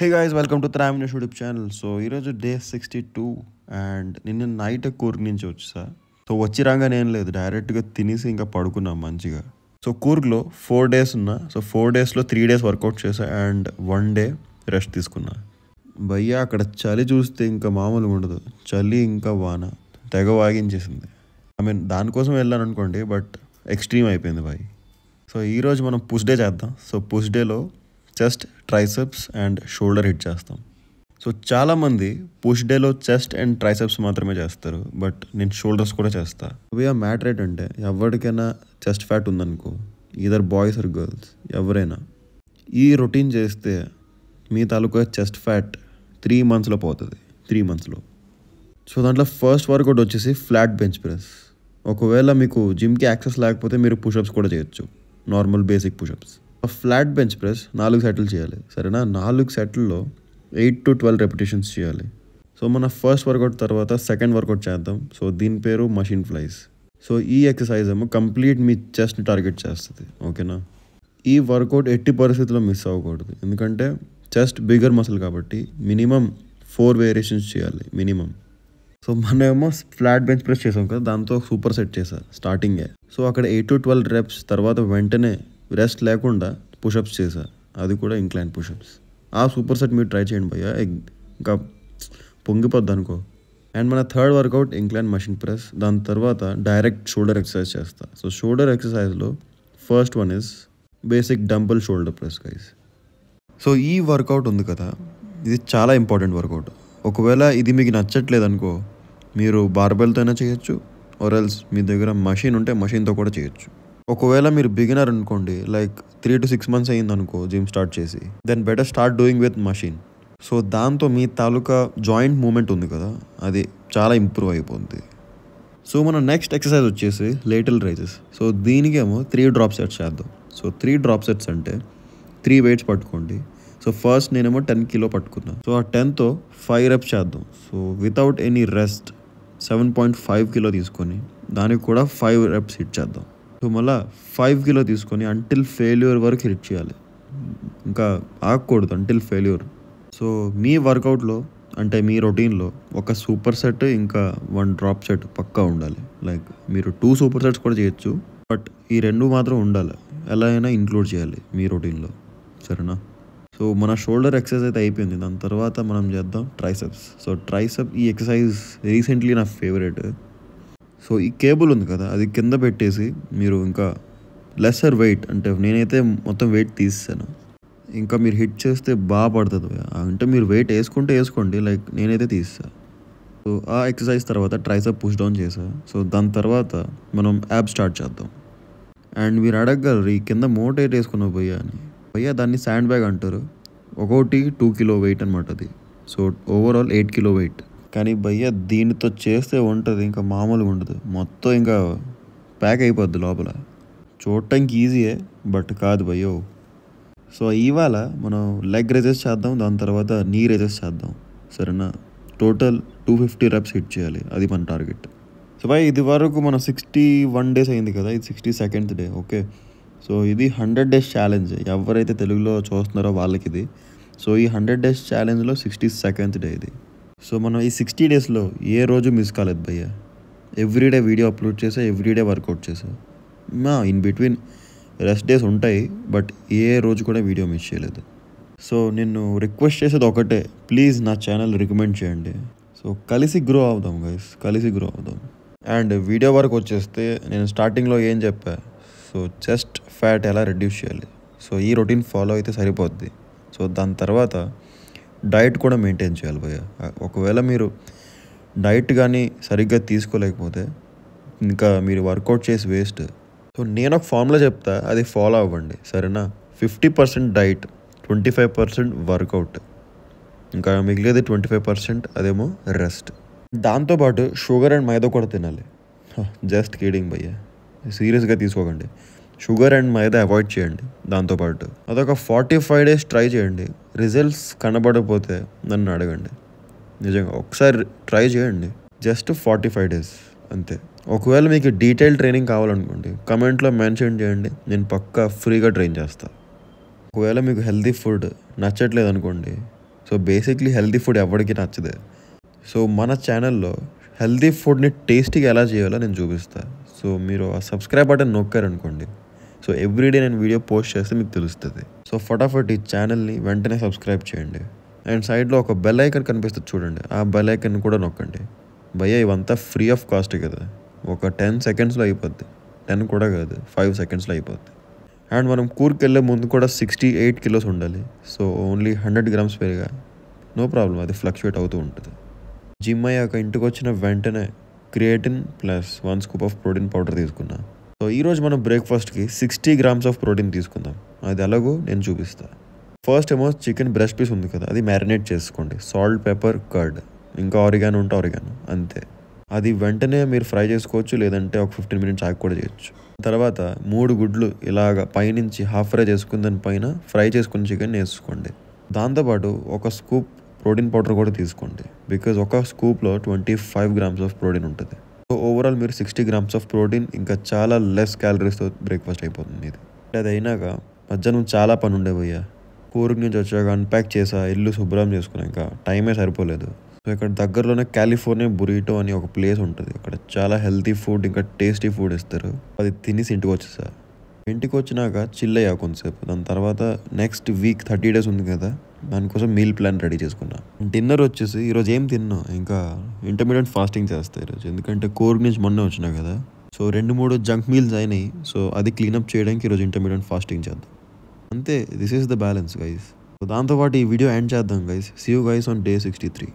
Hey guys welcome to Thraminesh YouTube channel. So ఈరోజు day 62 and నిన్న night Coorg నుంచి వచ్చా. సో వచ్చి రాగానే ఏం లేదు, డైరెక్ట్గా తినేసి ఇంకా పడుకున్నాం మంచిగా. సో కూర్గ్లో 4 days ఉన్నా. సో 4 daysలో 3 days వర్కౌట్ చేసా అండ్ 1 day రెస్ట్ తీసుకున్నా. భయ్యా అక్కడ చలి చూస్తే ఇంకా మామూలుగా ఉండదు. చలి ఇంకా వాన తెగ వాగించేసింది. దానికోసం వెళ్ళాను అనుకోండి, బట్ ఎక్స్ట్రీమ్ అయిపోయింది భయ్. సో ఈరోజు మనం పుష్ డే చేద్దాం. సో పుష్ డేలో chest, triceps and shoulder hit చేస్తాం. సో చాలామంది పుష్ డేలో చెస్ట్ అండ్ ట్రైసెప్స్ మాత్రమే చేస్తారు, బట్ నేను షోల్డర్స్ కూడా చేస్తా. ఆ మ్యాటర్ ఏంటంటే ఎవరికైనా చెస్ట్ ఫ్యాట్ ఉందనుకో, ఈదర్ బాయ్స్ ఆర్ గర్ల్స్ ఎవరైనా ఈ రొటీన్ చేస్తే మీ తాలూకా చెస్ట్ ఫ్యాట్ 3 monthsలో పోతుంది. 3 monthsలో. సో దాంట్లో ఫస్ట్ వర్కౌట్ వచ్చేసి ఫ్లాట్ బెంచ్ ప్రెస్. ఒకవేళ మీకు జిమ్కి యాక్సెస్ లేకపోతే మీరు పుషప్స్ కూడా చేయొచ్చు, normal basic push-ups. Flat bench press 4 సెట్లు చేయాలి, సరేనా? 4 సెట్లలో 8 to 12 repetitions చేయాలి. సో మన ఫస్ట్ వర్కౌట్ తర్వాత సెకండ్ వర్కౌట్ చేద్దాం. సో దీని పేరు మషిన్ ఫ్లైస్. సో ఈ ఎక్సర్సైజ్ ఏమో కంప్లీట్ మీ చెస్ట్ని టార్గెట్ చేస్తుంది, ఓకేనా? ఈ వర్కౌట్ ఎట్టి పరిస్థితుల్లో మిస్ అవ్వకూడదు, ఎందుకంటే చెస్ట్ బిగ్గర్ మసిల్ కాబట్టి మినిమం 4 వేరియేషన్స్ చేయాలి మినిమం. సో మనమేమో ఫ్లాట్ బెంచ్ ప్రెస్ చేసాం కదా, దాంతో సూపర్ సెట్ చేశా స్టార్టింగే. సో అక్కడ 8 to 12 reps తర్వాత వెంటనే రెస్ట్ లేకుండా పుషప్స్ చేశా, అది కూడా ఇంక్లైన్ పుషప్స్. ఆ సూపర్ సెట్ మీరు ట్రై చేయండి భయ్యా, ఇంకా పొంగిపోద్ది అనుకో. అండ్ మన third workout incline machine press. దాని తర్వాత డైరెక్ట్ షోల్డర్ ఎక్సర్సైజ్ చేస్తా. సో షోల్డర్ ఎక్సర్సైజ్లో first one is basic dumbbell shoulder press guys. So ఈ వర్కౌట్ ఉంది కదా, ఇది చాలా ఇంపార్టెంట్ వర్కౌట్. ఒకవేళ ఇది మీకు నచ్చట్లేదు అనుకో, మీరు బార్బెల్తో అయినా చేయొచ్చు, ఆర్ ఎల్స్ మీ దగ్గర మషిన్ ఉంటే మషిన్తో కూడా చేయొచ్చు. ఒకవేళ మీరు బిగినర్ అనుకోండి, లైక్ 3 to 6 months అయ్యింది అనుకో జిమ్ స్టార్ట్ చేసి, then better start doing with machine. So దాంతో మీ తాలూకా జాయింట్ మూమెంట్ ఉంది కదా, అది చాలా ఇంప్రూవ్ అయిపోతుంది. సో మన నెక్స్ట్ ఎక్సర్సైజ్ వచ్చేసి లేటరల్ రైజెస్. సో దీనికేమో 3 drop sets చేద్దాం. సో 3 drop sets అంటే 3 weights పట్టుకోండి. సో ఫస్ట్ నేనేమో 10 kilo పట్టుకున్నా. సో ఆ 10తో 5 reps చేద్దాం. So without any rest 7.5 kilo తీసుకొని దానికి కూడా 5 reps హిట్ చేద్దాం. సో మళ్ళీ 5 kilo తీసుకొని అంటిల్ ఫెయిల్యూర్ వరకు హిట్ చేయాలి, ఇంకా ఆగకూడదు అంటిల్ ఫెయిల్యూర్. సో మీ వర్కౌట్లో అంటే మీ రొటీన్లో ఒక సూపర్ సెట్ ఇంకా 1 drop set పక్కా ఉండాలి. లైక్ మీరు 2 super sets కూడా చేయొచ్చు, బట్ ఈ 2 మాత్రం ఉండాలి, ఎలా అయినా ఇంక్లూడ్ చేయాలి మీ రొటీన్లో, సరేనా? సో మన షోల్డర్ ఎక్సర్సైజ్ అయితే అయిపోయింది. దాని తర్వాత మనం చేద్దాం ట్రైసెప్స్. సో ట్రైసెప్ ఈ ఎక్సర్సైజ్ రీసెంట్లీ నా ఫేవరెట్. సో ఈ కేబుల్ ఉంది కదా, అది కింద పెట్టేసి మీరు ఇంకా లెస్సర్ వెయిట్, అంటే నేనైతే మొత్తం వెయిట్ తీసాను, ఇంకా మీరు హిట్ చేస్తే బాగా పడుతుంది. అంటే మీరు వెయిట్ వేసుకోండి, లైక్ నేనైతే తీసా. సో ఆ ఎక్సర్సైజ్ తర్వాత ట్రైసెప్ పుష్ డౌన్ చేసా. సో దాని తర్వాత మనం యాబ్ స్టార్ట్ చేద్దాం. అండ్ మీరు అడగగలరు, ఈ కింద మోటేట్ వేసుకున్నావు భయ్యా అని. భయ్యా దాన్ని శాండ్ బ్యాగ్ అంటారు. ఒక్కొక్కటి 2 kilo వెయిట్ అనమాట అది. So overall 8 kilo weight. కానీ భయ్య దీనితో చేస్తే ఉంటుంది ఇంకా మామూలుగా ఉండదు, మొత్తం ఇంకా ప్యాక్ అయిపోద్ది లోపల. చూడటానికి ఈజీయే, బట్ కాదు భయ్యో. సో ఇవాళ మనం లెగ్ రైజెస్ చేద్దాం, దాని తర్వాత నీ రైజెస్ చేద్దాం, సరేనా? టోటల్ 250 reps హిట్ చేయాలి, అది మన టార్గెట్. సో భయ్ ఇది వరకు మనం 61 days అయింది కదా, ఇది 62nd day, ఓకే? సో ఇది 100 days ఛాలెంజ్. ఎవరైతే తెలుగులో చూస్తున్నారో వాళ్ళకి ఇది. సో ఈ 100 days ఛాలెంజ్లో 62nd day ఇది. సో మనం ఈ 60 daysలో ఏ రోజు మిస్ కాలేదు భయ్య. ఎవ్రీడే వీడియో అప్లోడ్ చేసా, ఎవ్రీడే వర్కౌట్ చేసా. ఇన్ బిట్వీన్ రెస్ట్ డేస్ ఉంటాయి, బట్ ఏ రోజు కూడా వీడియో మిస్ చేయలేదు. సో నేను రిక్వెస్ట్ చేసేది ఒకటే, ప్లీజ్ నా ఛానల్ రికమెండ్ చేయండి. సో కలిసి గ్రో అవుదాం గైస్, కలిసి గ్రో అవుదాం. అండ్ వీడియో వరకు వచ్చేస్తే నేను స్టార్టింగ్లో ఏం చెప్పా, సో చెస్ట్ ఫ్యాట్ ఎలా రెడ్యూస్ చేయాలి, సో ఈ రొటీన్ ఫాలో అయితే సరిపోద్ది. సో దాని తర్వాత డైట్ కూడా మెయింటైన్ చేయాలి భయ్య. ఒకవేళ మీరు డైట్ కానీ సరిగ్గా తీసుకోలేకపోతే ఇంకా మీరు వర్కౌట్ చేసి వేస్ట్. సో నేను ఒక ఫార్ములా చెప్తా, అది ఫాలో అవ్వండి, సరేనా? 50% డైట్, 25% వర్కౌట్, ఇంకా మిగిలేది 25% అదేమో రెస్ట్. దాంతోపాటు షుగర్ అండ్ మైదా కూడా తినాలి. జస్ట్ కిడింగ్ భయ్య, సీరియస్గా తీసుకోకండి. షుగర్ అండ్ మైదా అవాయిడ్ చేయండి. దాంతోపాటు అదొక 45 days ట్రై చేయండి. రిజల్ట్స్ కనబడకపోతే నన్ను అడగండి, నిజంగా ఒకసారి ట్రై చేయండి. జస్ట్ 45 days అంతే. ఒకవేళ మీకు డీటెయిల్ ట్రైనింగ్ కావాలనుకోండి, కమెంట్లో మెన్షన్ చేయండి, నేను పక్కా ఫ్రీగా ట్రైన్ చేస్తాను. ఒకవేళ మీకు హెల్తీ ఫుడ్ నచ్చట్లేదు అనుకోండి, సో బేసిక్లీ హెల్తీ ఫుడ్ ఎవరికి నచ్చదు. సో మన ఛానల్లో హెల్తీ ఫుడ్ని టేస్టీగా ఎలా చేయాలో నేను చూపిస్తాను. సో మీరు ఆ సబ్స్క్రైబ్ బటన్ నొక్కారనుకోండి, సో ఎవ్రీడే నేను వీడియో పోస్ట్ చేస్తే మీకు తెలుస్తుంది. సో ఫటాఫట్ ఈ ఛానల్ని వెంటనే సబ్స్క్రైబ్ చేయండి. అండ్ సైడ్లో ఒక బెల్ ఐకన్ కనిపిస్తుంది చూడండి, ఆ బెల్ ఐకన్ కూడా నొక్కండి. భయ్యా ఇవంతా ఫ్రీ ఆఫ్ కాస్ట్ కదా, ఒక 10 సెకండ్స్లో అయిపోద్ది. 10 కూడా కాదు, 5 సెకండ్స్లో అయిపోద్ది. అండ్ మనం కూర్కి వెళ్ళే ముందు కూడా 68 కిలోస్ ఉండాలి. సో ఓన్లీ 100 గ్రామ్స్ పెరిగా నో ప్రాబ్లం, అది ఫ్లక్చువేట్ అవుతూ ఉంటుంది. జిమ్ అయ్యాక ఇంటికి వచ్చిన వెంటనే creatine plus 1 scoop of protein powder తీసుకున్నా. సో ఈరోజు మనం బ్రేక్ఫాస్ట్కి 60 గ్రామ్స్ ఆఫ్ ప్రోటీన్ తీసుకుందాం. అది ఎలాగో నేను చూపిస్తాను. ఫస్ట్ ఏమో చికెన్ బ్రెస్ట్ పీస్ ఉంది కదా, అది మ్యారినేట్ చేసుకోండి. సాల్ట్, పెప్పర్, కర్డ్, ఇంకా ఆరిగానో ఉంటే ఆరిగానో, అంతే. అది వెంటనే మీరు ఫ్రై చేసుకోవచ్చు, లేదంటే ఒక 15 మినిట్స్ ఆగి కూడా చేయొచ్చు. తర్వాత 3 గుడ్లు ఇలాగ పైనుంచి హాఫ్ ఫ్రై చేసుకుని దాని పైన ఫ్రై చేసుకుని చికెన్ వేసుకోండి. దాంతోపాటు ఒక స్కూప్ ప్రోటీన్ పౌడర్ కూడా తీసుకోండి, బికాజ్ ఒక స్కూప్లో 25 గ్రామ్స్ ఆఫ్ ప్రోటీన్ ఉంటుంది. సో ఓవరాల్ మీరు 60 గ్రామ్స్ ఆఫ్ ప్రోటీన్, ఇంకా చాలా లెస్ క్యాలరీస్తో బ్రేక్ఫాస్ట్ అయిపోతుంది ఇది. అది అయినాక మధ్యాహ్నం చాలా పని ఉండేవయ్యా. కూర్గ్ నుంచి వచ్చాక అన్ప్యాక్ చేసా, ఇల్లు శుభ్రం చేసుకున్నా, ఇంకా టైమే సరిపోలేదు. సో ఇక్కడ దగ్గరలోనే కాలిఫోర్నియా బురిటో అని ఒక ప్లేస్ ఉంటుంది. అక్కడ చాలా హెల్తీ ఫుడ్ ఇంకా టేస్టీ ఫుడ్ ఇస్తారు. అది తినేసి ఇంటికి వచ్చేసా. ఇంటికి వచ్చినాక చిల్ అయ్యా కొంతసేపు. దాని తర్వాత నెక్స్ట్ వీక్ 30 డేస్ ఉంది కదా, దానికోసం మీల్ ప్లాన్ రెడీ చేసుకున్నా. డిన్నర్ వచ్చేసి ఈరోజు ఏం తిన్నా, ఇంకా ఇంటర్మీడియట్ ఫాస్టింగ్ చేస్తాను ఈరోజు, ఎందుకంటే కూర్గ్ నుంచి మొన్న వచ్చినా కదా. సో 2-3 జంక్ మీల్స్ అయినాయి. సో అది క్లీనప్ చేయడానికి ఈరోజు ఇంటర్మీడియట్ ఫాస్టింగ్ చేద్దాం. అంతే, this is the balance guys. So దాంతోపాటు ఈ వీడియో ఎండ్ చేద్దాం guys. See you guys on day 63.